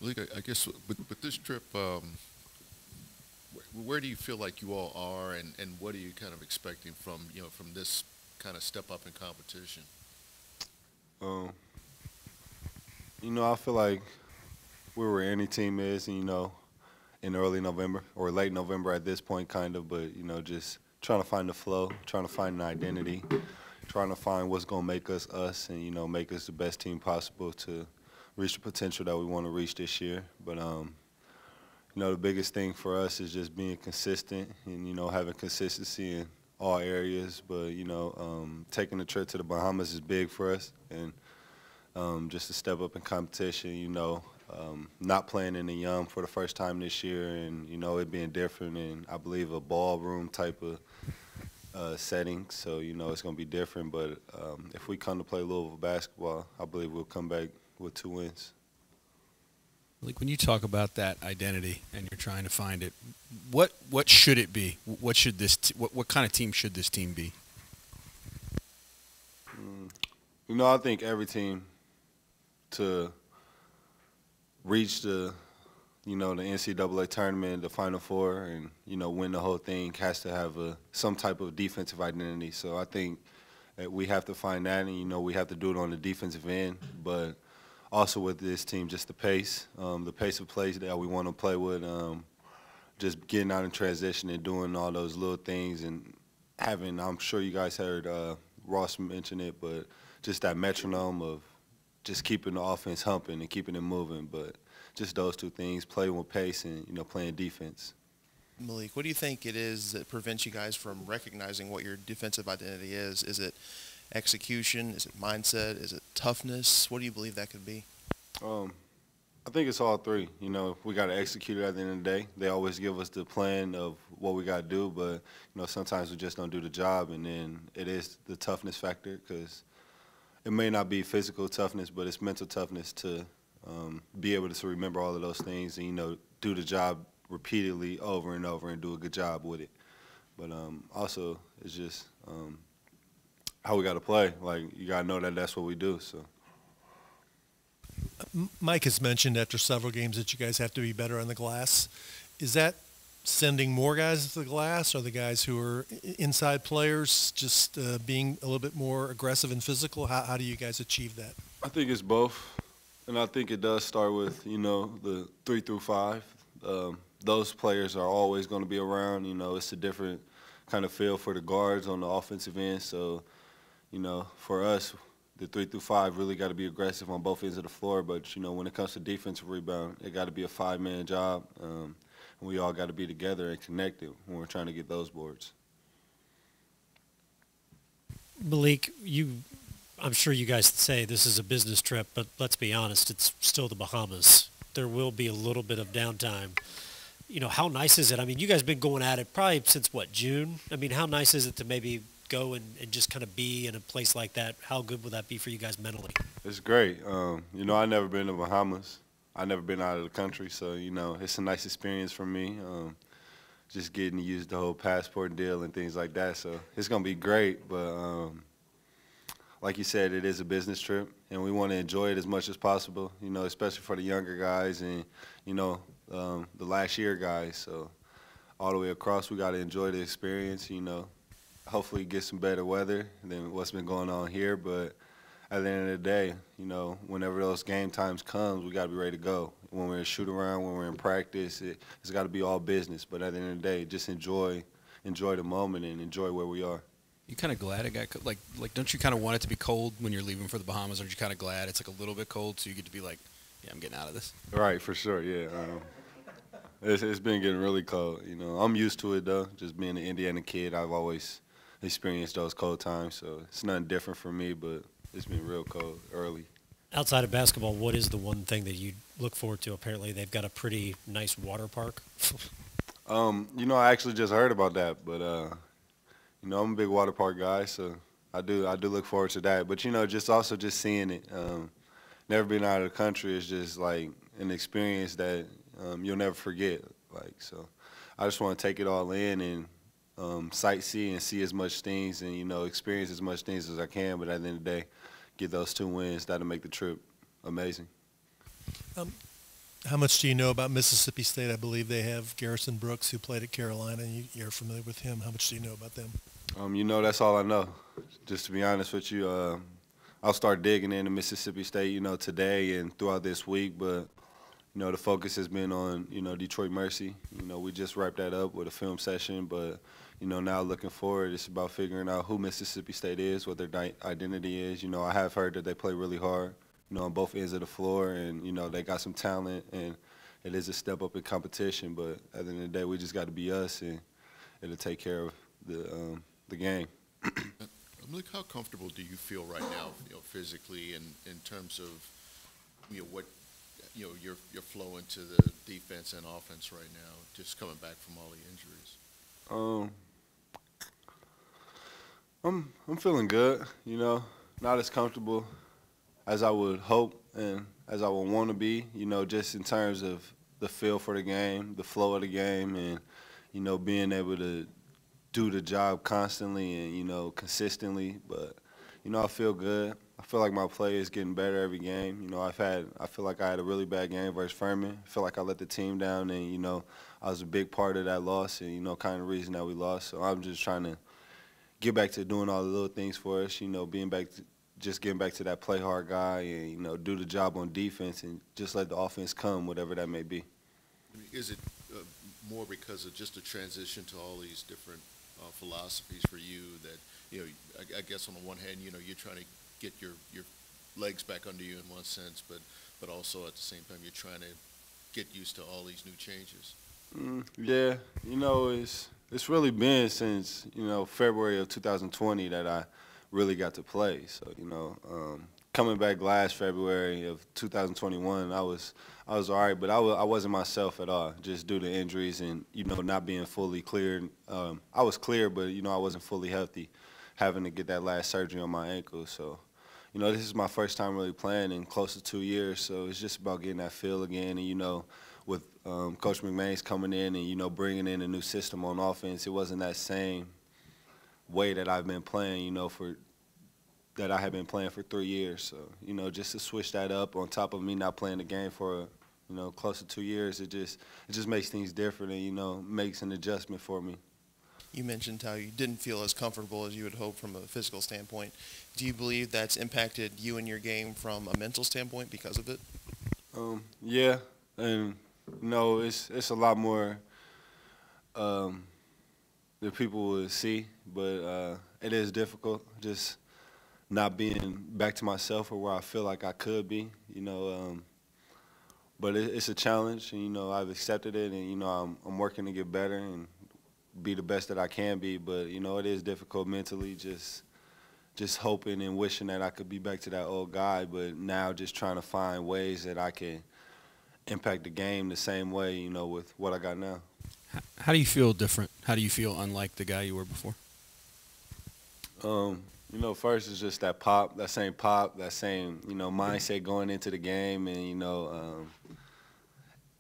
Malik, I guess with this trip, where do you feel like you all are, and what are you kind of expecting from from this kind of step up in competition? Um, I feel like we're where any team is, and in early November or late November at this point, kind of. But just trying to find the flow, trying to find an identity, trying to find what's gonna make us us, and make us the best team possible to reach the potential that we want to reach this year. But the biggest thing for us is just being consistent and having consistency in all areas. But taking the trip to the Bahamas is big for us, and just to step up in competition. Not playing in the Yum for the first time this year, and it being different, and I believe a ballroom type of setting. So it's going to be different. But if we come to play Louisville basketball, I believe we'll come back with 2 wins. Like when you talk about that identity and you're trying to find it, what should it be? What should what kind of team should this team be? Mm, I think every team to reach the NCAA tournament, the Final Four, and win the whole thing has to have some type of defensive identity. So I think that we have to find that, and we have to do it on the defensive end, but also with this team, just the pace of plays that we want to play with, just getting out in transition and doing all those little things, and having, I'm sure you guys heard Ross mention it, but just that metronome of just keeping the offense humping and keeping it moving. But just those two things, playing with pace and playing defense. Malik, what do you think it is that prevents you guys from recognizing what your defensive identity is? Is it execution? Is it mindset? Is it toughness? What do you believe that could be? Um, I think it's all three. We got to execute it at the end of the day. They always give us the plan of what we got to do, but sometimes we just don't do the job, and then it is the toughness factor, because it may not be physical toughness, but it's mental toughness to be able to remember all of those things and do the job repeatedly over and over and do a good job with it. But also it's just how we got to play. Like, you got to know that that's what we do. So. Mike has mentioned after several games that you guys have to be better on the glass. Is that sending more guys to the glass, or the guys who are inside players just being a little bit more aggressive and physical? How do you guys achieve that? I think it's both, and I think it does start with the 3 through 5. Those players are always going to be around. It's a different kind of feel for the guards on the offensive end. So for us, the 3 through 5 really got to be aggressive on both ends of the floor. But when it comes to defensive rebound, it got to be a 5-man job. And we all got to be together and connected when we're trying to get those boards. Malik, I'm sure you guys say this is a business trip, but let's be honest, it's still the Bahamas. There will be a little bit of downtime. How nice is it? I mean, you guys have been going at it probably since, June? I mean, how nice is it to maybe go and just kind of be in a place like that? How good would that be for you guys mentally? It's great. I've never been to Bahamas. I've never been out of the country, so, it's a nice experience for me. Just getting to use the whole passport deal and things like that. So it's going to be great, but like you said, it is a business trip, and we want to enjoy it as much as possible, especially for the younger guys and, the last year guys. So all the way across, we got to enjoy the experience, hopefully get some better weather than what's been going on here. But at the end of the day, whenever those game times comes, we got to be ready to go. When we're in shoot around, when we're in practice, it's got to be all business. But at the end of the day, just enjoy the moment and enjoy where we are. You kind of glad it got like don't you kind of want it to be cold when you're leaving for the Bahamas? Aren't you kind of glad it's like a little bit cold so you get to be like, yeah, I'm getting out of this? Right, for sure, yeah. It's been getting really cold. I'm used to it though. Just being an Indiana kid, I've always experienced those cold times, so it's nothing different for me. But it's been real cold early. Outside of basketball, what is the one thing that you look forward to? Apparently, they've got a pretty nice water park. I actually just heard about that, but I'm a big water park guy, so I do look forward to that. But just seeing it. Never been out of the country is just like an experience that you'll never forget. So I just want to take it all in and sightsee and see as much things and experience as much things as I can. But at the end of the day, get those 2 wins. That'll make the trip amazing. How much do you know about Mississippi State? I believe they have Garrison Brooks, who played at Carolina, and you're familiar with him. How much do you know about them? That's all I know. Just to be honest with you, I'll start digging into Mississippi State, today and throughout this week. But, the focus has been on, Detroit Mercy. We just wrapped that up with a film session. But, now looking forward, it's about figuring out who Mississippi State is, what their identity is. I have heard that they play really hard, on both ends of the floor. And, they got some talent. And it is a step up in competition. But at the end of the day, we just got to be us, and it'll take care of the game. Malik, how comfortable do you feel right now, physically, and in terms of, what, your flow into the defense and offense right now, just coming back from all the injuries? I'm feeling good. Not as comfortable as I would hope and as I would want to be. Just in terms of the feel for the game, the flow of the game, and being able to do the job constantly and, consistently. But, I feel good. I feel like my play is getting better every game. I feel like I had a really bad game versus Furman. I feel like I let the team down, and, I was a big part of that loss and, kind of the reason that we lost. So I'm just trying to get back to doing all the little things for us, getting back to that play hard guy and, do the job on defense and just let the offense come, whatever that may be. Is it more because of just a transition to all these different philosophies for you that, I guess on the one hand, you're trying to get your legs back under you in one sense, but also at the same time you're trying to get used to all these new changes? Yeah, it's really been since, February of 2020 that I really got to play. So, coming back last February of 2021, I was all right, but I wasn't myself at all, just due to injuries and, not being fully cleared. I was clear, but, I wasn't fully healthy, having to get that last surgery on my ankle. So, this is my first time really playing in close to 2 years, so it's just about getting that feel again. And, with Coach McMahon's coming in and, bringing in a new system on offense, it wasn't that same way that I've been playing, that I had been playing for 3 years. So, just to switch that up on top of me not playing the game for, close to 2 years, it just makes things different and, makes an adjustment for me. You mentioned how you didn't feel as comfortable as you would hope from a physical standpoint. Do you believe that's impacted you and your game from a mental standpoint because of it? Yeah, and, it's a lot more than people would see, but it is difficult just not being back to myself or where I feel like I could be, but it's a challenge, and, I've accepted it, and, I'm working to get better and be the best that I can be, but, it is difficult mentally, just hoping and wishing that I could be back to that old guy, but now just trying to find ways that I can impact the game the same way, with what I got now. How do you feel different? How do you feel unlike the guy you were before? First is just that same mindset going into the game. And,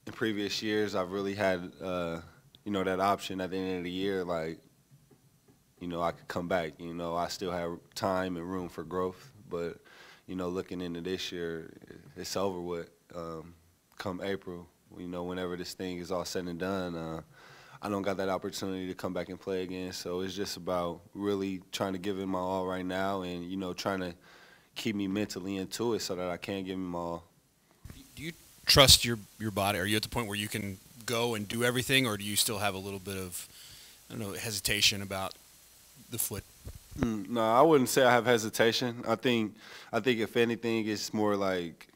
in previous years, I've really had, that option at the end of the year, like, I could come back. I still have time and room for growth. But, looking into this year, it's over with. Come April, whenever this thing is all said and done, I don't got that opportunity to come back and play again. So it's just about really trying to give it my all right now and, trying to keep me mentally into it so that I can give it my all. Do you trust your body? Are you at the point where you can go and do everything, or do you still have a little bit of, hesitation about the foot? No, I wouldn't say I have hesitation. I think if anything, it's more like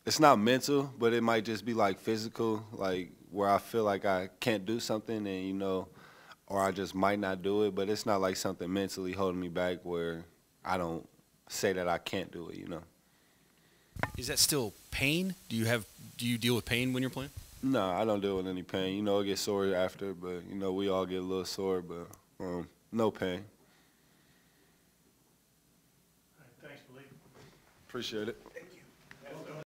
it's not mental, but it might just be like physical, like where I feel like I can't do something and, or I just might not do it, but it's not like something mentally holding me back where I don't say that I can't do it, Is that still pain? Do you deal with pain when you're playing? No, I don't deal with any pain. It gets sore after, but, we all get a little sore, but no pain. Thanks, Malik. Appreciate it.